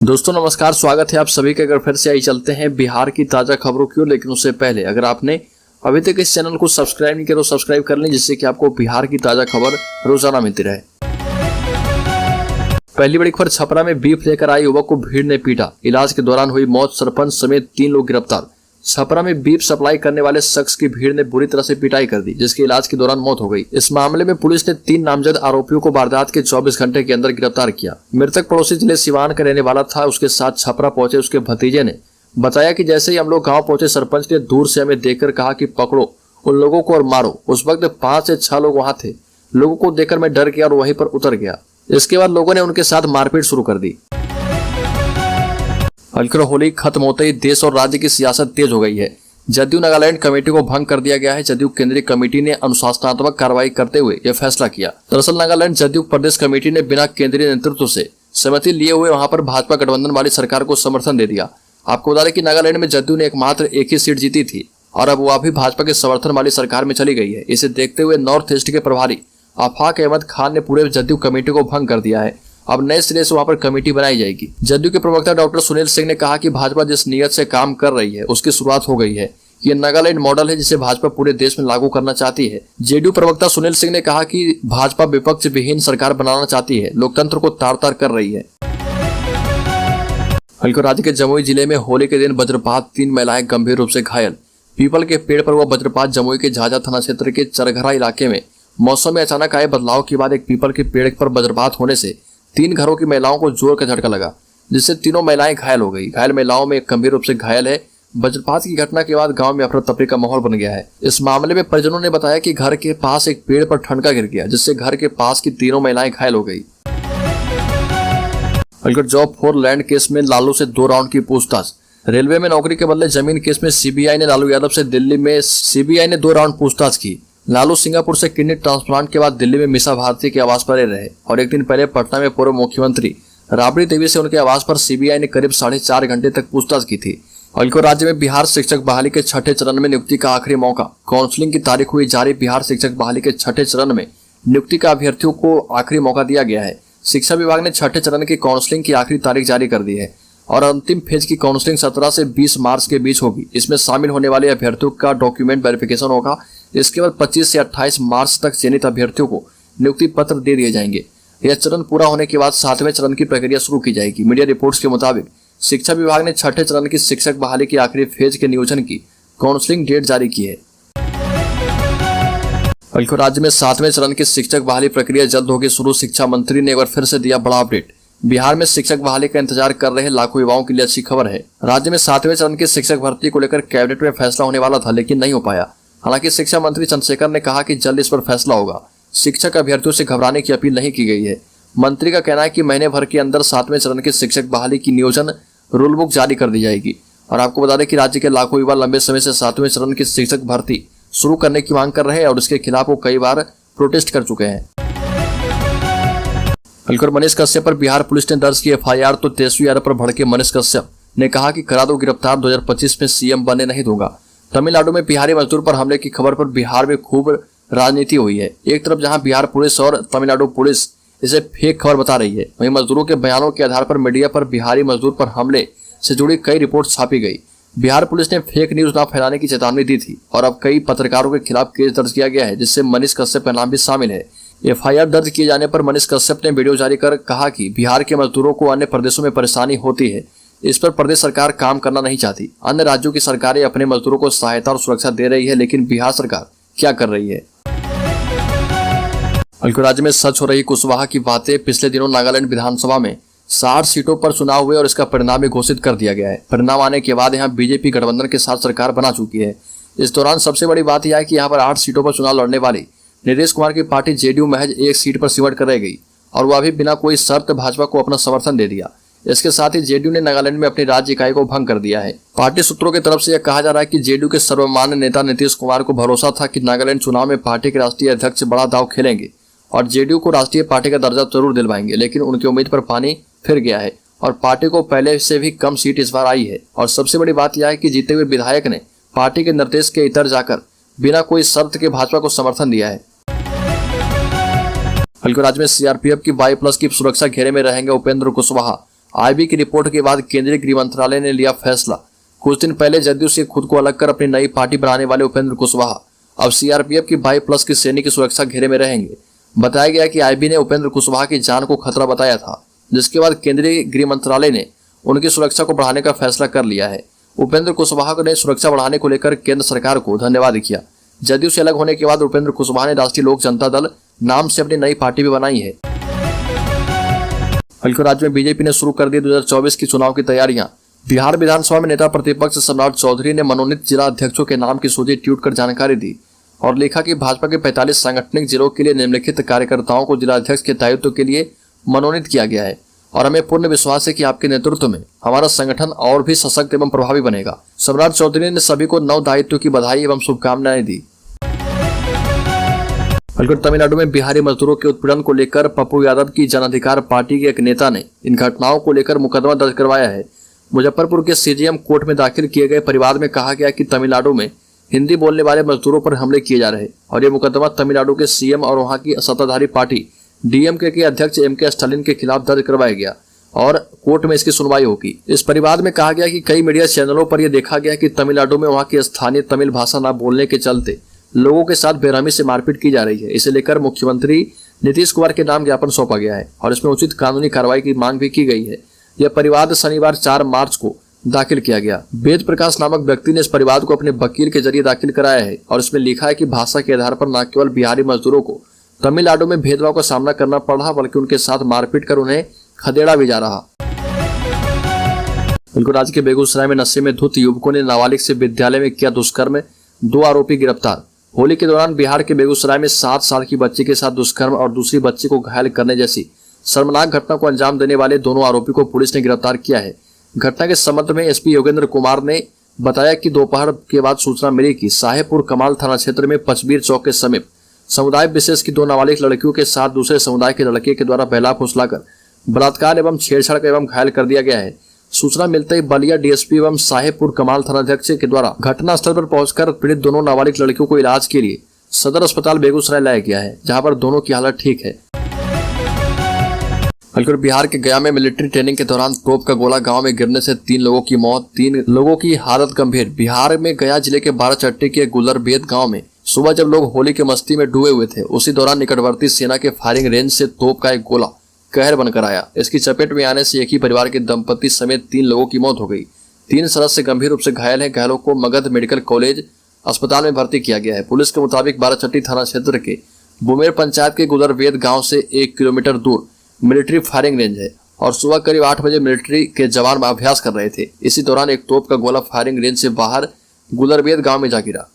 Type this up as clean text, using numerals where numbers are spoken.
दोस्तों नमस्कार, स्वागत है आप सभी का। अगर फिर से आई चलते हैं बिहार की ताजा खबरों की ओर, लेकिन उससे पहले अगर आपने अभी तक इस चैनल को सब्सक्राइब नहीं किया तो सब्सक्राइब कर लें, जिससे कि आपको बिहार की ताजा खबर रोजाना मिलती रहे। पहली बड़ी खबर, छपरा में बीफ लेकर आए युवक को भीड़ ने पीटा, इलाज के दौरान हुई मौत, सरपंच समेत 3 लोग गिरफ्तार। छपरा में बीफ सप्लाई करने वाले शख्स की भीड़ ने बुरी तरह से पिटाई कर दी, जिसके इलाज के दौरान मौत हो गई। इस मामले में पुलिस ने 3 नामजद आरोपियों को वारदात के 24 घंटे के अंदर गिरफ्तार किया। मृतक पड़ोसी जिले सिवान का रहने वाला था। उसके साथ छपरा पहुंचे उसके भतीजे ने बताया कि जैसे ही हम लोग गाँव पहुंचे, सरपंच ने दूर से हमें देखकर कहा कि पकड़ो उन लोगों को और मारो। उस वक्त 5 से 6 लोग वहां थे। लोगों को देखकर मैं डर गया और वहीं पर उतर गया। इसके बाद लोगों ने उनके साथ मारपीट शुरू कर दी। हल्कर होली खत्म होते ही देश और राज्य की सियासत तेज हो गई है। जदयू नागालैंड कमेटी को भंग कर दिया गया है। जदयू केंद्रीय कमेटी ने अनुशासनात्मक कार्रवाई करते हुए यह फैसला किया। दरअसल नागालैंड जदयू प्रदेश कमेटी ने बिना केंद्रीय नेतृत्व से सहमति लिए हुए वहां पर भाजपा गठबंधन वाली सरकार को समर्थन दे दिया। आपको बता दें कि नागालैंड में जदयू ने एकमात्र एक ही सीट जीती थी और अब वह भी भाजपा के समर्थन वाली सरकार में चली गई है। इसे देखते हुए नॉर्थ ईस्ट के प्रभारी आफाक अहमद खान ने पूरे जदयू कमेटी को भंग कर दिया है। अब नए सिरे से वहां पर कमेटी बनाई जाएगी। जदयू के प्रवक्ता डॉक्टर सुनील सिंह ने कहा कि भाजपा जिस नियत से काम कर रही है उसकी शुरुआत हो गई है। ये नागालैंड मॉडल है जिसे भाजपा पूरे देश में लागू करना चाहती है। जेडीयू प्रवक्ता सुनील सिंह ने कहा कि भाजपा विपक्ष विहीन सरकार बनाना चाहती है, लोकतंत्र को तार तार कर रही है। हल्को राज्य के जमुई जिले में होली के दिन वज्रपात, 3 महिलाएं गंभीर रूप से घायल। पीपल के पेड़ पर हुआ वज्रपात जमुई के झाझा थाना क्षेत्र के चरघरा इलाके में मौसम में अचानक आए बदलाव के बाद एक पीपल के पेड़ पर वज्रपात होने से 3 घरों की महिलाओं को जोर का झटका लगा, जिससे तीनों महिलाएं घायल हो गई। घायल महिलाओं में एक गंभीर रूप से घायल है। वज्रपात की घटना के बाद गांव में अफरा तफरी का माहौल बन गया है। इस मामले में परिजनों ने बताया कि घर के पास एक पेड़ पर ठनका गिर गया, जिससे घर के पास की तीनों महिलाएं घायल हो गई। जॉब फॉर लैंड केस में लालू से 2 राउंड की पूछताछ। रेलवे में नौकरी के बदले जमीन केस में सीबीआई ने लालू यादव से दिल्ली में 2 राउंड पूछताछ की। लालू सिंगापुर से किडनी ट्रांसप्लांट के बाद दिल्ली में मीसा भारती के आवास पर रहे और एक दिन पहले पटना में पूर्व मुख्यमंत्री राबड़ी देवी से उनके आवास पर सीबीआई ने करीब 4.5 घंटे तक पूछताछ की थी। हल्को राज्य में बिहार शिक्षक बहाली के 6ठे चरण में नियुक्ति का आखिरी मौका। काउंसलिंग की तारीख हुई जारी। बिहार शिक्षक बहाली के 6ठे चरण में नियुक्ति का अभ्यर्थियों को आखिरी मौका दिया गया है। शिक्षा विभाग ने 6ठे चरण की काउंसलिंग की आखिरी तारीख जारी कर दी है और अंतिम फेज की काउंसलिंग 17 से 20 मार्च के बीच होगी। इसमें शामिल होने वाले अभ्यर्थियों का डॉक्यूमेंट वेरिफिकेशन होगा। इसके बाद 25 से 28 मार्च तक चयनित अभ्यर्थियों को नियुक्ति पत्र दे दिए जाएंगे। यह चरण पूरा होने के बाद 7वें चरण की प्रक्रिया शुरू की जाएगी। मीडिया रिपोर्ट्स के मुताबिक शिक्षा विभाग ने 6ठे चरण की शिक्षक बहाली की आखिरी फेज के नियोजन की काउंसलिंग डेट जारी की है। राज्य में 7वें चरण की शिक्षक बहाली प्रक्रिया जल्द होगी शुरू। शिक्षा मंत्री ने एक बार फिर से दिया बड़ा अपडेट। बिहार में शिक्षक बहाली का इंतजार कर रहे लाखों युवाओं के लिए अच्छी खबर है। राज्य में 7वें चरण की शिक्षक भर्ती को लेकर कैबिनेट में फैसला होने वाला था, लेकिन नहीं हो पाया। हालांकि शिक्षा मंत्री चंद्रशेखर ने कहा कि जल्द इस पर फैसला होगा। शिक्षक अभ्यर्थियों से घबराने की अपील नहीं की गई है। मंत्री का कहना है कि महीने भर के अंदर 7वें चरण की शिक्षक बहाली की नियोजन रूल बुक जारी कर दी जाएगी। और आपको बता दें कि राज्य के लाखों युवा लंबे समय से 7वें चरण की शिक्षक भर्ती शुरू करने की मांग कर रहे हैं और इसके खिलाफ वो कई बार प्रोटेस्ट कर चुके हैं। हल्कर मनीष कश्यप पर बिहार पुलिस ने दर्ज की एफआईआर तो तेजस्वी यादव पर भड़के मनीष कश्यप ने कहा कि करा दो गिरफ्तार, 2025 में सीएम बनने नहीं दूंगा। तमिलनाडु में बिहारी मजदूर पर हमले की खबर पर बिहार में खूब राजनीति हुई है। एक तरफ जहां बिहार पुलिस और तमिलनाडु पुलिस इसे फेक खबर बता रही है, वहीं मजदूरों के बयानों के आधार पर मीडिया पर बिहारी मजदूर पर हमले से जुड़ी कई रिपोर्ट छापी गई। बिहार पुलिस ने फेक न्यूज न फैलाने की चेतावनी दी थी और अब कई पत्रकारों के खिलाफ केस दर्ज किया गया है, जिससे मनीष कश्यप का नाम भी शामिल है। एफआईआर दर्ज किए जाने पर मनीष कश्यप ने वीडियो जारी कर कहा कि बिहार के मजदूरों को अन्य प्रदेशों में परेशानी होती है, इस पर प्रदेश सरकार काम करना नहीं चाहती। अन्य राज्यों की सरकारें अपने मजदूरों को सहायता और सुरक्षा दे रही है, लेकिन बिहार सरकार क्या कर रही है। राज्य में सच हो रही कुशवाहा की बातें। पिछले दिनों नागालैंड विधानसभा में 60 सीटों पर चुनाव हुए और इसका परिणाम भी घोषित कर दिया गया है। परिणाम आने के बाद यहाँ बीजेपी गठबंधन के साथ सरकार बना चुकी है। इस दौरान सबसे बड़ी बात यह है कि यहाँ पर 8 सीटों पर चुनाव लड़ने वाली नीतीश कुमार की पार्टी जेडीयू महज 1 सीट पर सिमट कर रह गई और वह भी बिना कोई शर्त भाजपा को अपना समर्थन दे दिया। इसके साथ ही जेडीयू ने नागालैंड में अपनी राज्य इकाई को भंग कर दिया है। पार्टी सूत्रों की तरफ से यह कहा जा रहा है कि जेडीयू के सर्वमान्य नेता नीतीश कुमार को भरोसा था कि नागालैंड चुनाव में पार्टी के राष्ट्रीय अध्यक्ष बड़ा दांव खेलेंगे और जेडीयू को राष्ट्रीय पार्टी का दर्जा जरूर दिलवाएंगे, लेकिन उनकी उम्मीद पर पानी फिर गया है और पार्टी को पहले से भी कम सीट इस बार आई है। और सबसे बड़ी बात यह है कि जीते हुए विधायक ने पार्टी के निर्देश के इतर जाकर बिना कोई शर्त के भाजपा को समर्थन दिया है। हल्को राज्य में सीआरपीएफ की 22+ की सुरक्षा घेरे में रहेंगे उपेंद्र कुशवाहा। आईबी की रिपोर्ट के बाद केंद्रीय गृह मंत्रालय ने लिया फैसला। कुछ दिन पहले जदयू से खुद को अलग कर अपनी नई पार्टी बनाने वाले उपेंद्र कुशवाहा अब सीआरपीएफ की 22+ की श्रेणी की सुरक्षा घेरे में रहेंगे। बताया गया कि आईबी ने उपेंद्र कुशवाहा की जान को खतरा बताया था, जिसके बाद केंद्रीय गृह मंत्रालय ने उनकी सुरक्षा को बढ़ाने का फैसला कर लिया है। उपेंद्र कुशवाहा ने सुरक्षा बढ़ाने को लेकर केंद्र सरकार को धन्यवाद किया। जदयू से अलग होने के बाद उपेंद्र कुशवाहा ने राष्ट्रीय लोक जनता दल नाम से अपनी नई पार्टी भी बनाई है। बल्कि राज्य में बीजेपी ने शुरू कर दी 2024 की चुनाव की तैयारियां। बिहार विधानसभा में नेता प्रतिपक्ष सम्राट चौधरी ने मनोनीत जिला अध्यक्षों के नाम की सूची ट्वीट कर जानकारी दी और लिखा कि भाजपा के 45 सांगठनिक जिलों के लिए निम्नलिखित कार्यकर्ताओं को जिला अध्यक्ष के दायित्व के लिए मनोनीत किया गया है और हमें पूर्ण विश्वास है कि आपके नेतृत्व में हमारा संगठन और भी सशक्त एवं प्रभावी बनेगा। सम्राट चौधरी ने सभी को नव दायित्व की बधाई एवं शुभकामनाएं दी। बल्कि तमिलनाडु में बिहारी मजदूरों के उत्पीड़न को लेकर पप्पू यादव की जन अधिकार पार्टी के एक नेता ने इन घटनाओं को लेकर मुकदमा दर्ज करवाया है। मुजफ्फरपुर के सीजेएम कोर्ट में दाखिल किए गए परिवाद में कहा गया कि तमिलनाडु में हिंदी बोलने वाले मजदूरों पर हमले किए जा रहे और ये मुकदमा तमिलनाडु के सीएम और वहां की सत्ताधारी पार्टी डीएमके के अध्यक्ष एमके स्टालिन के खिलाफ दर्ज करवाया गया और कोर्ट में इसकी सुनवाई होगी। इस परिवाद में कहा गया कि कई मीडिया चैनलों पर यह देखा गया कि तमिलनाडु में वहां की स्थानीय तमिल भाषा न बोलने के चलते लोगों के साथ बेरहमी से मारपीट की जा रही है। इसे लेकर मुख्यमंत्री नीतीश कुमार के नाम ज्ञापन सौंपा गया है और इसमें उचित कानूनी कार्रवाई की मांग भी की गई है। यह परिवाद शनिवार 4 मार्च को दाखिल किया गया। वेद प्रकाश नामक व्यक्ति ने इस परिवाद को अपने वकील के जरिए दाखिल कराया है और इसमें लिखा है कि भाषा के आधार पर न केवल बिहारी मजदूरों को तमिलनाडु में भेदभाव का सामना करना पड़ रहा बल्कि उनके साथ मारपीट कर उन्हें खदेड़ा भी जा रहा। बिल्कुल राज्य के बेगूसराय में नशे में धुत युवकों ने नाबालिग से विद्यालय में किया दुष्कर्म, 2 आरोपी गिरफ्तार। होली के दौरान बिहार के बेगूसराय में 7 साल की बच्ची के साथ दुष्कर्म और दूसरी बच्ची को घायल करने जैसी शर्मनाक घटना को अंजाम देने वाले दोनों आरोपी को पुलिस ने गिरफ्तार किया है। घटना के संबंध में एसपी योगेंद्र कुमार ने बताया कि दोपहर के बाद सूचना मिली कि साहेबपुर कमाल थाना क्षेत्र में पचबीर चौक के समीप समुदाय विशेष की 2 नाबालिग लड़कियों के साथ दूसरे समुदाय के लड़के के द्वारा बहला फुसलाकर बलात्कार एवं छेड़छाड़ एवं घायल कर दिया गया है। सूचना मिलते ही बलिया डीएसपी एवं साहेबपुर कमाल थानाध्यक्ष के द्वारा घटनास्थल पर पहुंचकर पीड़ित दोनों नाबालिग लड़कियों को इलाज के लिए सदर अस्पताल बेगूसराय लाया गया है, जहां पर दोनों की हालत ठीक है। बल्कि बिहार के गया में मिलिट्री ट्रेनिंग के दौरान तोप का गोला गांव में गिरने से 3 लोगों की मौत, 3 लोगों की हालत गंभीर। बिहार में गया जिले के 12 चट्टी के गुलरबेद गांव में सुबह जब लोग होली के मस्ती में डूबे हुए थे, उसी दौरान निकटवर्ती सेना के फायरिंग रेंज से तोप का एक गोला कहर बनकर आया। इसकी चपेट में आने से एक ही परिवार के दंपति समेत 3 लोगों की मौत हो गई। 3 सदस्य गंभीर रूप से घायल हैं। घायलों को मगध मेडिकल कॉलेज अस्पताल में भर्ती किया गया है। पुलिस के मुताबिक 12 चट्टी थाना क्षेत्र के बुमेर पंचायत के गुलरबेद गांव से 1 किलोमीटर दूर मिलिट्री फायरिंग रेंज है और सुबह करीब 8 बजे मिलिट्री के जवान अभ्यास कर रहे थे। इसी दौरान एक तोप का गोला फायरिंग रेंज से बाहर गुलरबेद गांव में जा गिरा।